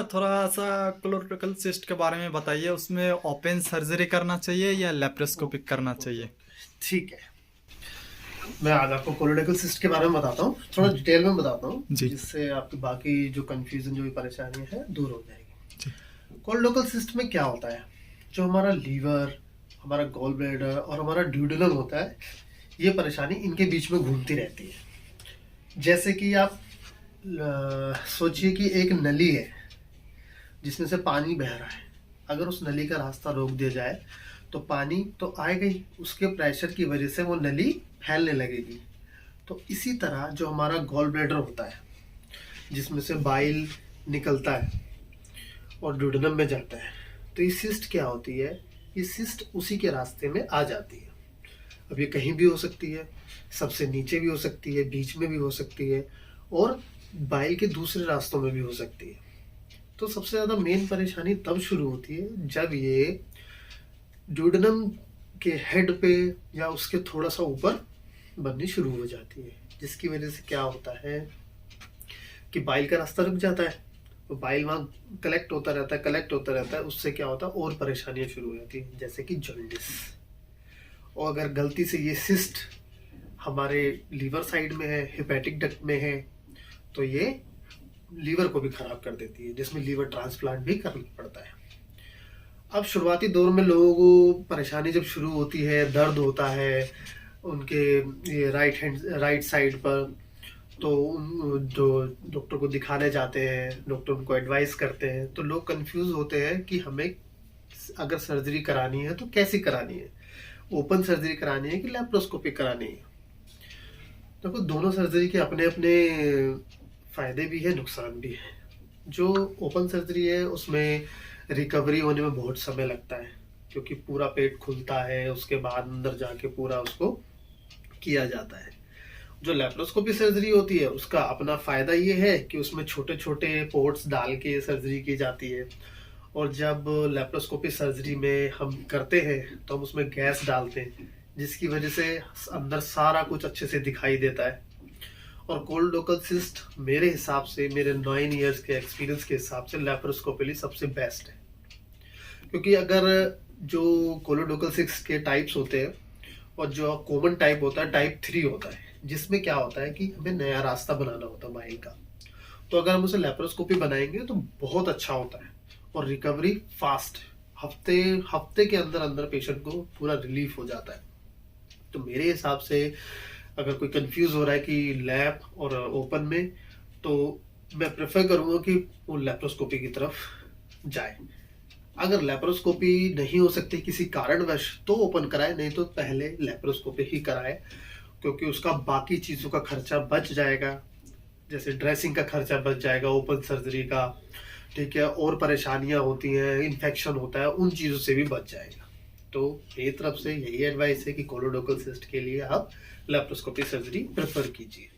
थोड़ा सा colorectal cyst के बारे में बताइए। उसमें ओपन सर्जरी करना चाहिए या लेप्रोस्कोपिक करना चाहिए? ठीक है, मैं आज आपको कोलोरेक्टल सिस्ट के बारे में बताता हूँ, थोड़ा डिटेल में बताता हूँ, जी। जिससे आपकी बाकी जो कंफ्यूजन, जो भी परेशानी है, दूर हो जाएगी। जी। कोलोरेक्टल सिस्ट में क्या होता है? जो हमारा लीवर, हमारा गॉल ब्लैडर और हमारा ड्यूडेनम होता है, ये परेशानी इनके बीच में घूमती रहती है। जैसे कि आप सोचिए कि एक नली है जिसमें से पानी बह रहा है। अगर उस नली का रास्ता रोक दिया जाए तो पानी तो आएगा ही, उसके प्रेशर की वजह से वो नली फैलने लगेगी। तो इसी तरह जो हमारा गॉल ब्लैडर होता है, जिसमें से बाइल निकलता है और ड्यूडेनम में जाता है, तो ये सिस्ट क्या होती है? ये सिस्ट उसी के रास्ते में आ जाती है। अब ये कहीं भी हो सकती है, सबसे नीचे भी हो सकती है, बीच में भी हो सकती है, और बाइल के दूसरे रास्तों में भी हो सकती है। तो सबसे ज़्यादा मेन परेशानी तब शुरू होती है जब ये ड्यूडेनम के हेड पे या उसके थोड़ा सा ऊपर बननी शुरू हो जाती है, जिसकी वजह से क्या होता है कि बाइल का रास्ता रुक जाता है। तो बाइल वहाँ कलेक्ट होता रहता है, उससे क्या होता है और परेशानियां शुरू हो जाती है, जैसे कि जॉन्डिस। और अगर गलती से ये सिस्ट हमारे लीवर साइड में है, हेपेटिक डक्ट में है, तो ये लीवर को भी खराब कर देती है, जिसमें लीवर ट्रांसप्लांट भी करना पड़ता है। अब शुरुआती दौर में लोगों को परेशानी जब शुरू होती है, दर्द होता है उनके ये राइट साइड पर, तो जो डॉक्टर को दिखाने जाते हैं, डॉक्टर उनको एडवाइस करते हैं, तो लोग कंफ्यूज होते हैं कि हमें अगर सर्जरी करानी है तो कैसी करानी है, ओपन सर्जरी करानी है कि लैप्रोस्कोपिक करानी है। देखो, दोनों सर्जरी के अपने अपने फायदे भी है, नुकसान भी है। जो ओपन सर्जरी है उसमें रिकवरी होने में बहुत समय लगता है, क्योंकि पूरा पेट खुलता है, उसके बाद अंदर जाके पूरा उसको किया जाता है। जो लैप्रोस्कोपी सर्जरी होती है उसका अपना फायदा ये है कि उसमें छोटे छोटे पोर्ट्स डाल के सर्जरी की जाती है, और जब लैप्रोस्कोपी सर्जरी में हम करते हैं तो हम उसमें गैस डालते हैं, जिसकी वजह से अंदर सारा कुछ अच्छे से दिखाई देता है। और कोलोरेक्टल सिस्ट मेरे हिसाब से, मेरे 9 इयर्स के एक्सपीरियंस के हिसाब से, लैप्रोस्कोपी सबसे बेस्ट है। क्योंकि अगर जो कोलोरेक्टल सिस्ट के टाइप्स होते हैं, और जो कॉमन टाइप होता है टाइप 3 होता है, जिसमें क्या होता है कि हमें नया रास्ता बनाना होता है बाइल का, तो अगर हम उसे लैप्रोस्कोपी बनाएंगे तो बहुत अच्छा होता है, और रिकवरी फास्ट, हफ्ते के अंदर अंदर पेशेंट को पूरा रिलीफ हो जाता है। तो मेरे हिसाब से अगर कोई कंफ्यूज हो रहा है कि लैप और ओपन में, तो मैं प्रेफर करूंगा कि वो लैप्रोस्कोपी की तरफ जाए। अगर लैप्रोस्कोपी नहीं हो सकती किसी कारणवश तो ओपन कराए, नहीं तो पहले लैप्रोस्कोपी ही कराए, क्योंकि उसका बाकी चीज़ों का खर्चा बच जाएगा। जैसे ड्रेसिंग का खर्चा बच जाएगा ओपन सर्जरी का, ठीक है, और परेशानियां होती हैं, इन्फेक्शन होता है, उन चीज़ों से भी बच जाएगा। तो मेरी तरफ से यही एडवाइस है कि कोलोरेक्टल सिस्ट के लिए आप लैप्रोस्कोपी सर्जरी प्रेफर कीजिए।